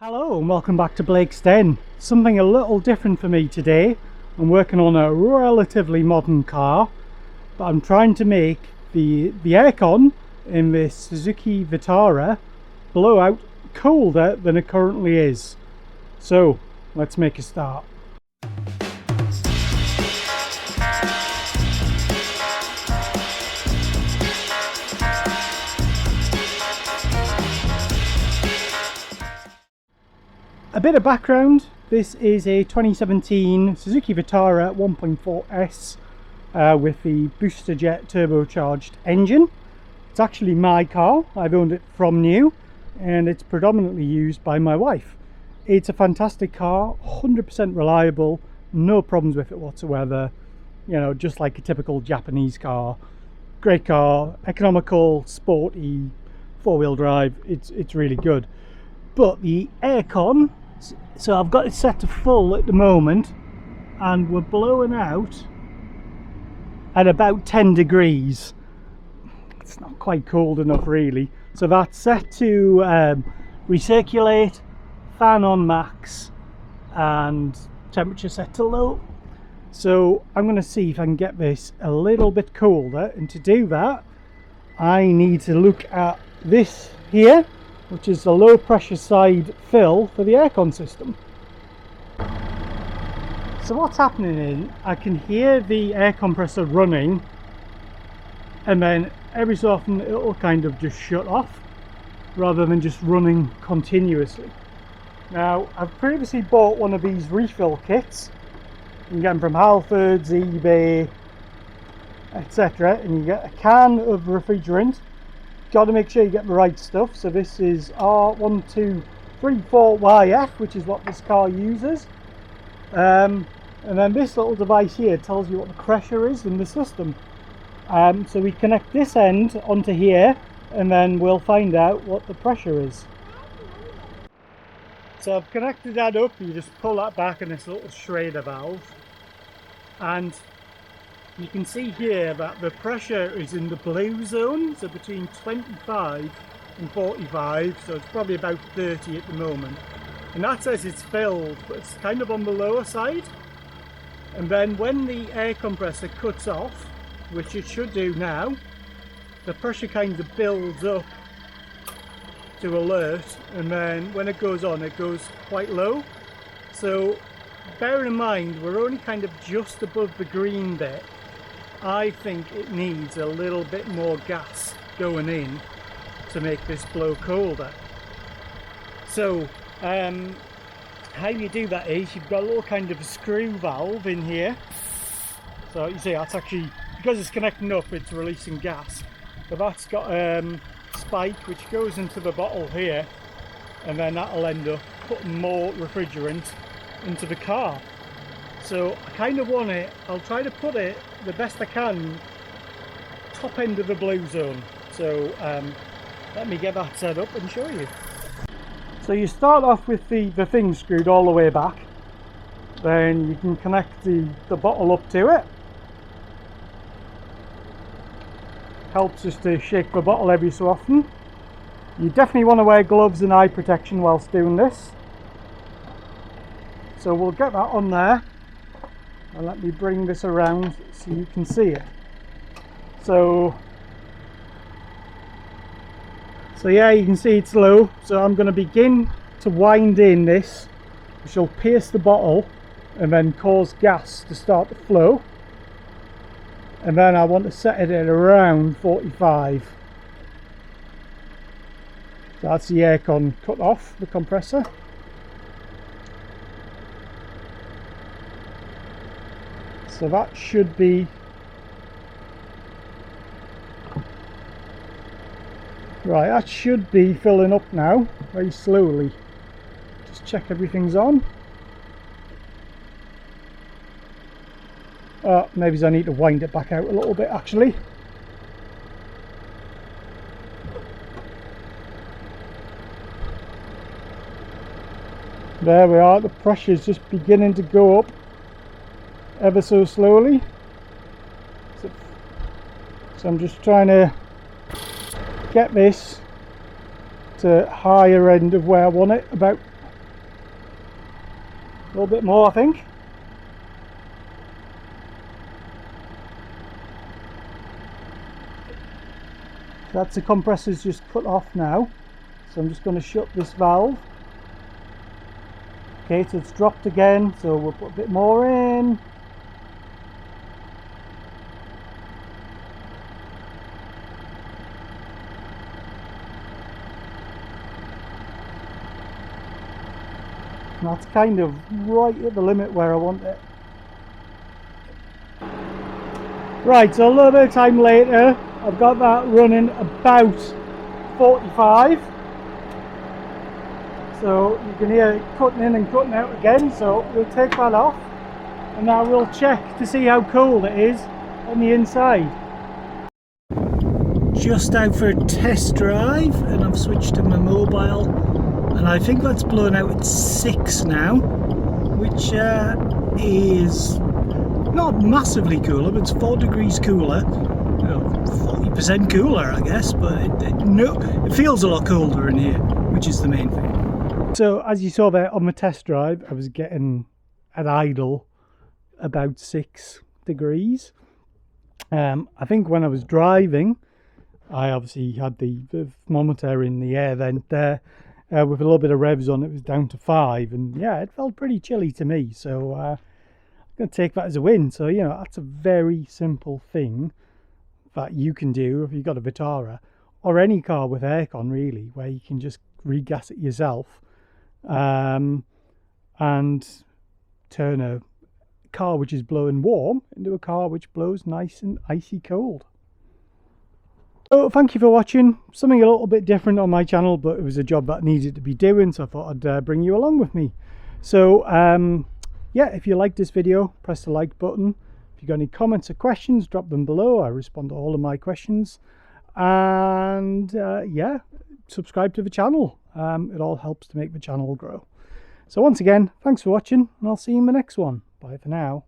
Hello and welcome back to Blake's Den. Something a little different for me today. I'm working on a relatively modern car, but I'm trying to make the aircon in this Suzuki Vitara blow out colder than it currently is. So let's make a start. A bit of background, this is a 2017 Suzuki Vitara 1.4S with the booster jet turbocharged engine. It's actually my car, I've owned it from new and it's predominantly used by my wife. It's a fantastic car, 100% reliable, no problems with it whatsoever, you know, just like a typical Japanese car. Great car, economical, sporty, four-wheel drive, it's really good. But the aircon, so I've got it set to full at the moment and we're blowing out at about 10 degrees. It's not quite cold enough really. So that's set to recirculate, fan on max and temperature set to low. So I'm going to see if I can get this a little bit colder, and to do that I need to look at this here, which is the low pressure side fill for the aircon system. So what's happening is I can hear the air compressor running and then every so often it'll kind of just shut off rather than just running continuously. Now I've previously bought one of these refill kits. You can get them from Halfords, eBay, etc. and you get a can of refrigerant. Got to make sure you get the right stuff. So this is R1234YF, which is what this car uses. And then this little device here tells you what the pressure is in the system. So we connect this end onto here and then we'll find out what the pressure is. So I've connected that up. You just pull that back in this little Schrader valve. And you can see here that the pressure is in the blue zone, so between 25 and 45, so it's probably about 30 at the moment. And that says it's filled, but it's kind of on the lower side. And then when the air compressor cuts off, which it should do now, the pressure kind of builds up to alert, and then when it goes on, it goes quite low. So bear in mind, we're only kind of just above the green bit. I think it needs a little bit more gas going in to make this blow colder. So how you do that is you've got a little kind of a screw valve in here. So you see that's actually, because it's connecting up, it's releasing gas. But that's got a spike which goes into the bottle here, and then that'll end up putting more refrigerant into the car. So I kind of want it, I'll try to put it the best I can top end of the blue zone. So let me get that set up and show you. So you start off with the thing screwed all the way back, then you can connect the bottle up to it. Helps us to shake the bottle every so often. You definitely want to wear gloves and eye protection whilst doing this. So we'll get that on there. And let me bring this around so you can see it. So yeah, you can see it's low. So I'm going to begin to wind in this, which will pierce the bottle and then cause gas to start to flow. And then I want to set it at around 45. So that's the aircon cut off, the compressor. So that should be right, that should be filling up now very slowly. Just check everything's on. Maybe I need to wind it back out a little bit actually. There we are, the pressure's just beginning to go up ever so slowly. So I'm just trying to get this to higher end of where I want it, about A little bit more, I think. That's the compressor's just cut off now, so I'm just going to shut this valve. Okay, so it's dropped again, so we'll put a bit more in. And that's kind of right at the limit where I want it. Right, so a little bit of time later, I've got that running about 45. So you can hear it cutting in and cutting out again, so we'll take that off and now we'll check to see how cold it is on the inside. Just out for a test drive, and I've switched to my mobile, and I think that's blown out at 6 now, which is not massively cooler, but it's 4 degrees cooler. 40% cooler, I guess, but it feels a lot colder in here, which is the main thing. So as you saw there on my test drive, I was getting at idle about 6 degrees. I think when I was driving, I obviously had the thermometer in the air vent there with a little bit of revs on. It was down to 5, and yeah, it felt pretty chilly to me, so I'm going to take that as a win. So, you know, that's a very simple thing that you can do if you've got a Vitara or any car with aircon, really, where you can just regas it yourself and turn a car which is blowing warm into a car which blows nice and icy cold. So thank you for watching. Something a little bit different on my channel, but it was a job that needed to be doing, so I thought I'd bring you along with me. So yeah, if you liked this video, press the like button. If you've got any comments or questions, drop them below. I respond to all of my questions. And yeah, subscribe to the channel. It all helps to make the channel grow. So once again, thanks for watching, and I'll see you in the next one. Bye for now.